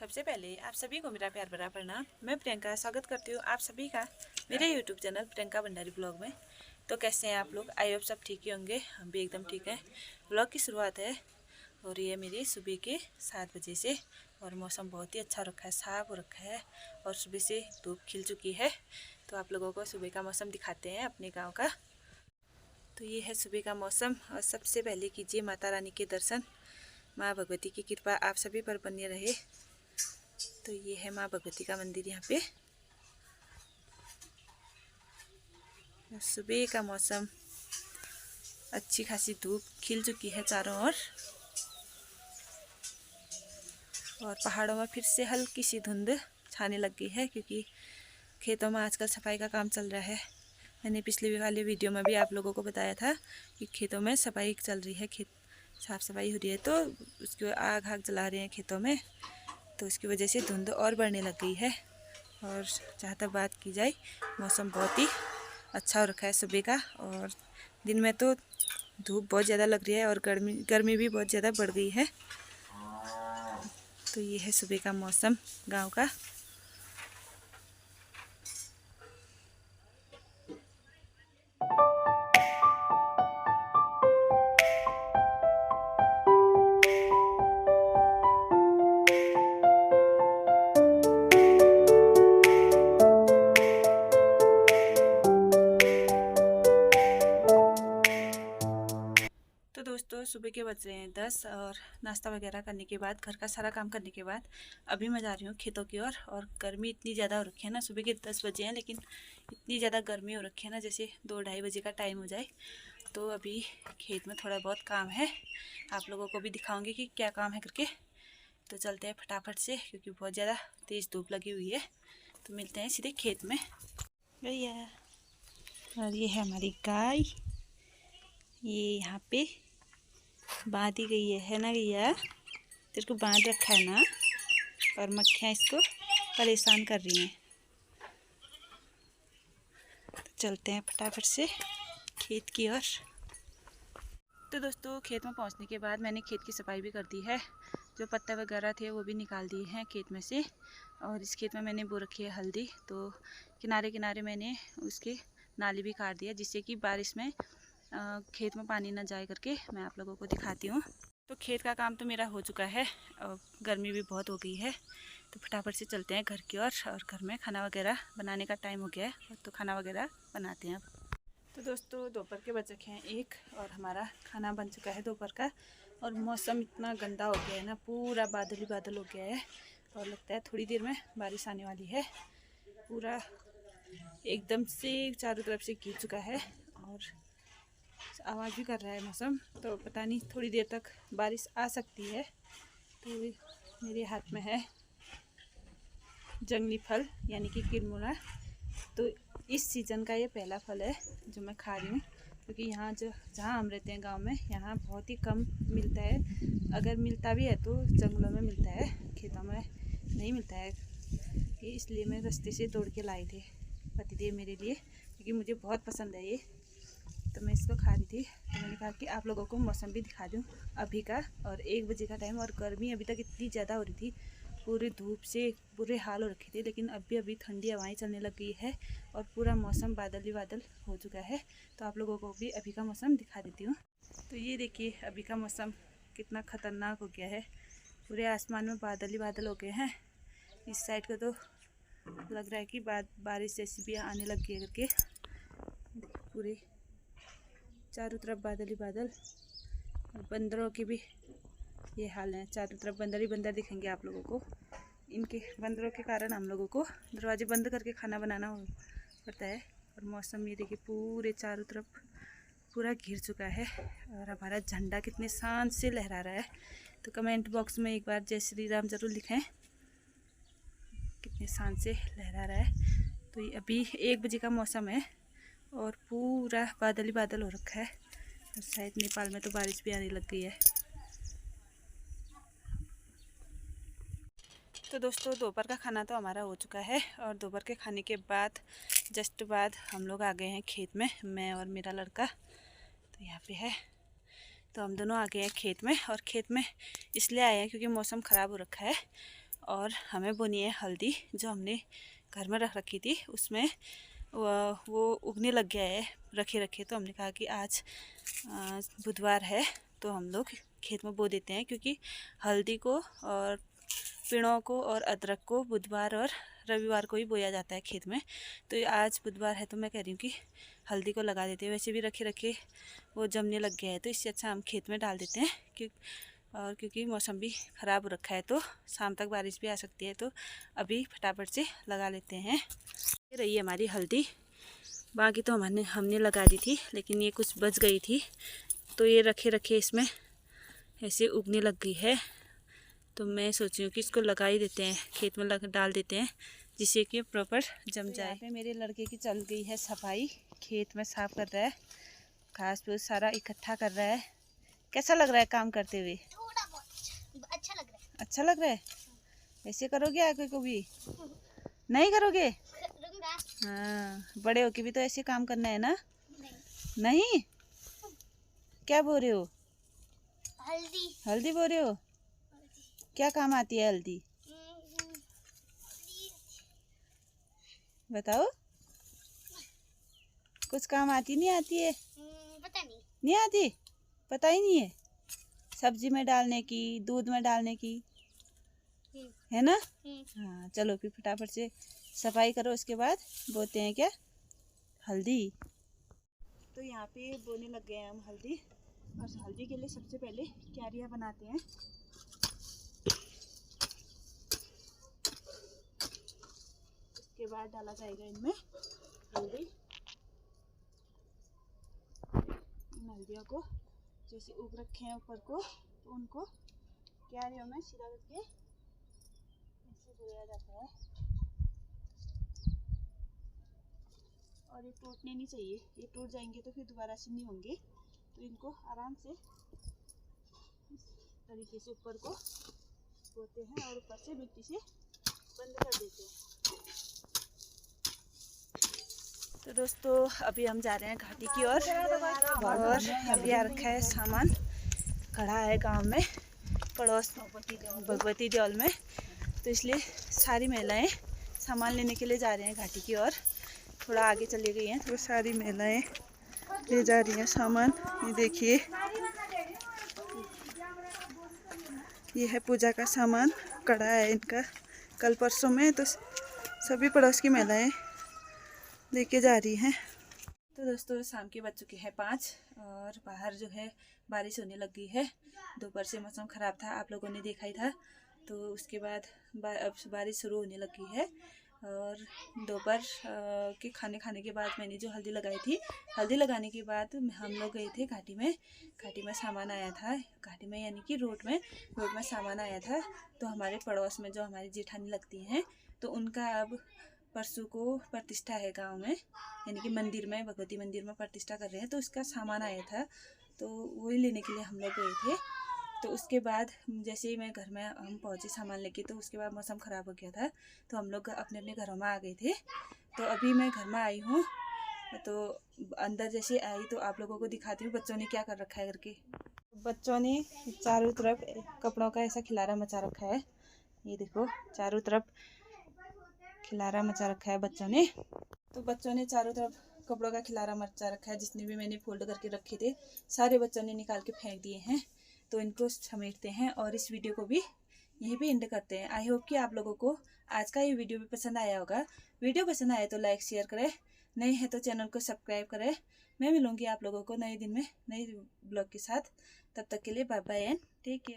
सबसे पहले आप सभी को मेरा प्यार भरा प्रणाम। मैं प्रियंका स्वागत करती हूँ आप सभी का मेरे YouTube channel Priyanka Bhandari blog में। तो कैसे हैं आप लोग? आई होप सब ठीक ही होंगे। हम भी एकदम ठीक हैं। ब्लॉग की शुरुआत है और ये मेरी सुबह के 7 बजे से और मौसम बहुत ही अच्छा रखा है, साफ हो रखा है और सुबह से धूप खिल चुकी है। तो आप लोगों को सुबह का मौसम दिखाते हैं अपने गाँव का। तो ये है सुबह का मौसम और सबसे पहले कीजिए माता रानी के दर्शन। माँ भगवती की कृपा आप सभी पर बनी रहे। तो ये है माँ भगवती का मंदिर यहाँ पे। सुबह का मौसम, अच्छी खासी धूप खिल चुकी है चारों ओर और पहाड़ों में फिर से हल्की सी धुंध छाने लग गई है क्योंकि खेतों में आजकल सफाई का काम चल रहा है। मैंने पिछले वाले वीडियो में भी आप लोगों को बताया था कि खेतों में सफाई चल रही है, खेत साफ सफाई हो रही है, तो उसको आग जला रहे हैं खेतों में। तो उसकी वजह से धुंध और बढ़ने लग गई है। और जहाँ तक बात की जाए, मौसम बहुत ही अच्छा हो रखा है सुबह का। और दिन में तो धूप बहुत ज़्यादा लग रही है और गर्मी भी बहुत ज़्यादा बढ़ गई है। तो ये है सुबह का मौसम गांव का। दोस्तों सुबह के बज रहे हैं 10 और नाश्ता वगैरह करने के बाद, घर का सारा काम करने के बाद अभी मैं जा रही हूँ खेतों की ओर। और गर्मी इतनी ज़्यादा हो रखी है ना, सुबह के 10 बजे हैं लेकिन इतनी ज़्यादा गर्मी हो रखी है ना, जैसे 2-2:30 बजे का टाइम हो जाए। तो अभी खेत में थोड़ा बहुत काम है, आप लोगों को भी दिखाऊँगी कि क्या काम है करके। तो चलते हैं फटाफट से क्योंकि बहुत ज़्यादा तेज़ धूप लगी हुई है। तो मिलते हैं सीधे खेत में। भैया, और ये है हमारी गाय, ये यहाँ पे बांध ही गई है ना भैया? तेरे को बांध रखा है ना, और मक्खियाँ इसको परेशान कर रही हैं। तो चलते हैं फटाफट से खेत की ओर। तो दोस्तों खेत में पहुंचने के बाद मैंने खेत की सफाई भी कर दी है। जो पत्ते वगैरह थे वो भी निकाल दिए हैं खेत में से। और इस खेत में मैंने बो रखी है हल्दी, तो किनारे किनारे मैंने उसके नाली भी काट दिया जिससे कि बारिश में खेत में पानी ना जाए करके। मैं आप लोगों को दिखाती हूँ। तो खेत का काम तो मेरा हो चुका है और गर्मी भी बहुत हो गई है। तो फटाफट से चलते हैं घर की ओर और घर में खाना वगैरह बनाने का टाइम हो गया है, तो खाना वगैरह बनाते हैं अब। तो दोस्तों दोपहर के बज रखे हैं 1 और हमारा खाना बन चुका है दोपहर का। और मौसम इतना गंदा हो गया है ना, पूरा बादल ही बादल हो गया है और लगता है थोड़ी देर में बारिश आने वाली है। पूरा एकदम से चारों तरफ से घिर चुका है और आवाज़ भी कर रहा है मौसम। तो पता नहीं थोड़ी देर तक बारिश आ सकती है। तो मेरे हाथ में है जंगली फल यानी कि किरमुरा। तो इस सीज़न का ये पहला फल है जो मैं खा रही हूँ, क्योंकि यहाँ जहाँ हम रहते हैं गांव में, यहाँ बहुत ही कम मिलता है। अगर मिलता भी है तो जंगलों में मिलता है, खेतों में नहीं मिलता है। इसलिए मैं रास्ते से तोड़ के लाई थे पतिदेव मेरे लिए, क्योंकि मुझे बहुत पसंद है ये। तो मैं इसको खा रही थी। तो मैंने कहा कि आप लोगों को मौसम भी दिखा दूँ अभी का। और 1 बजे का टाइम और गर्मी अभी तक इतनी ज़्यादा हो रही थी, पूरी धूप से बुरे हाल हो रखे थे, लेकिन अभी ठंडी हवाएं चलने लग गई है और पूरा मौसम बादल ही बादल हो चुका है। तो आप लोगों को भी अभी का मौसम दिखा देती हूँ। तो ये देखिए अभी का मौसम कितना ख़तरनाक हो गया है। पूरे आसमान में बादल ही बादल हो गए हैं। इस साइड का तो लग रहा है कि बारिश जैसी भी आने लग गई है करके। पूरे चारों तरफ बादल ही बादल। और बंदरों के भी ये हाल है, चारों तरफ बंदर ही बंदर दिखेंगे आप लोगों को। इनके बंदरों के कारण हम लोगों को दरवाजे बंद करके खाना बनाना पड़ता है। और मौसम ये देखिए पूरे चारों तरफ पूरा घिर चुका है और हमारा झंडा कितने शान से लहरा रहा है। तो कमेंट बॉक्स में एक बार जय श्री राम ज़रूर लिखें, कितने शान से लहरा रहा है। तो ये अभी 1 बजे का मौसम है और पूरा बादल ही बादल हो रखा है। और शायद नेपाल में तो बारिश भी आने लग गई है। तो दोस्तों दोपहर का खाना तो हमारा हो चुका है और दोपहर के खाने के बाद जस्ट बाद हम लोग आ गए हैं खेत में, मैं और मेरा लड़का। तो यहाँ पे है, तो हम दोनों आ गए हैं खेत में। और खेत में इसलिए आए हैं क्योंकि मौसम ख़राब हो रखा है और हमें बोनी है हल्दी, जो हमने घर में रख रखी थी उसमें वो उगने लग गया है रखे रखे। तो हमने कहा कि आज बुधवार है तो हम लोग खेत में बो देते हैं, क्योंकि हल्दी को और पेड़ों को और अदरक को बुधवार और रविवार को ही बोया जाता है खेत में। तो आज बुधवार है तो मैं कह रही हूँ कि हल्दी को लगा देते हैं। वैसे भी रखे रखे वो जमने लग गया है, तो इससे अच्छा हम खेत में डाल देते हैं। क्योंकि मौसम भी ख़राब हो रखा है तो शाम तक बारिश भी आ सकती है, तो अभी फटाफट से लगा लेते हैं। ये रही हमारी हल्दी, बाकी तो हमने लगा दी थी, लेकिन ये कुछ बच गई थी तो ये रखे रखे इसमें ऐसे उगने लग गई है। तो मैं सोच रही हूँ कि इसको लगा ही देते हैं, खेत में डाल देते हैं, जिससे कि प्रॉपर जम जाए। यहाँ पे मेरे लड़के की चल गई है सफाई, खेत में साफ कर रहा है, घास फूस सारा इकट्ठा कर रहा है। कैसा लग रहा है काम करते हुए? थोड़ा बहुत अच्छा लग रहा है। अच्छा लग रहा है? ऐसे करोगे आगे को भी? नहीं करोगे? हाँ, बड़े होके भी तो ऐसे काम करना है ना? नहीं? क्या बोल रहे हो? हल्दी बोल रहे हो? क्या काम आती है हल्दी? बताओ। कुछ काम आती नहीं आती है? पता नहीं आती? पता ही नहीं है? सब्जी में डालने की, दूध में डालने की, है ना? हाँ, चलो फिर फटाफट से सफाई करो, उसके बाद बोते हैं क्या हल्दी। तो यहाँ पे बोने लग गए हैं हम हल्दी। और हल्दी के लिए सबसे पहले क्यारियाँ बनाते हैं। उसके बाद डाला जाएगा इनमें हल्दी। इन हल्दियों को जैसे उग रखे हैं ऊपर को, तो उनको क्यारियों में सीधा करके ऐसे बोया जाता है। और ये टूटने नहीं चाहिए, ये टूट जाएंगे तो फिर दोबारा से नहीं होंगे। तो इनको आराम से इस तरीके से ऊपर को बोते हैं और ऊपर से मिट्टी से बंद कर देते हैं। तो दोस्तों अभी हम जा रहे हैं घाटी की ओर, और अभी आ रखा है सामान खड़ा है गांव में पड़ोस भगवती देवल में, तो इसलिए सारी महिलाएं सामान लेने के लिए जा रहे हैं घाटी की ओर। थोड़ा आगे चली गई हैं तो सारी महिलाएं ले जा रही हैं सामान। ये देखिए, ये है पूजा का सामान, कड़ा है इनका कल परसों में, तो सभी पड़ोस की महिलाएं लेके जा रही हैं। तो दोस्तों शाम के बज चुके हैं 5 और बाहर जो है बारिश होने लग गई है। दोपहर से मौसम ख़राब था, आप लोगों ने देखा ही था। तो उसके बाद अब बारिश शुरू होने लग गई है। और दोपहर के खाने के बाद मैंने जो हल्दी लगाई थी, हल्दी लगाने के बाद हम लोग गए थे घाटी में सामान आया था। घाटी में यानी कि रोड में सामान आया था। तो हमारे पड़ोस में जो हमारी जेठानी लगती हैं, तो उनका अब परसों को प्रतिष्ठा है गांव में, यानी कि मंदिर में, भगवती मंदिर में प्रतिष्ठा कर रहे हैं। तो उसका सामान आया था, तो वही लेने के लिए हम लोग गए थे। तो उसके बाद जैसे ही मैं घर में हम पहुँचे सामान लेके, तो उसके बाद मौसम ख़राब हो गया था, तो हम लोग अपने अपने घरों में आ गए थे। तो अभी मैं घर में आई हूँ, तो अंदर जैसे आई तो आप लोगों को दिखाती हूँ बच्चों ने क्या कर रखा है करके। बच्चों ने चारों तरफ कपड़ों का ऐसा खिलारा मचा रखा है। ये देखो, चारों तरफ खिलारा मचा रखा है बच्चों ने। तो बच्चों ने चारों तरफ कपड़ों का खिलारा मचा रखा है। जितने भी मैंने फोल्ड करके रखे थे सारे बच्चों ने निकाल के फेंक दिए हैं। तो इनको समेटते हैं और इस वीडियो को भी यहीं पे एंड करते हैं। आई होप कि आप लोगों को आज का ये वीडियो भी पसंद आया होगा। वीडियो पसंद आए तो लाइक शेयर करें, नए हैं तो चैनल को सब्सक्राइब करें। मैं मिलूंगी आप लोगों को नए दिन में नए ब्लॉग के साथ। तब तक के लिए bye bye and take care.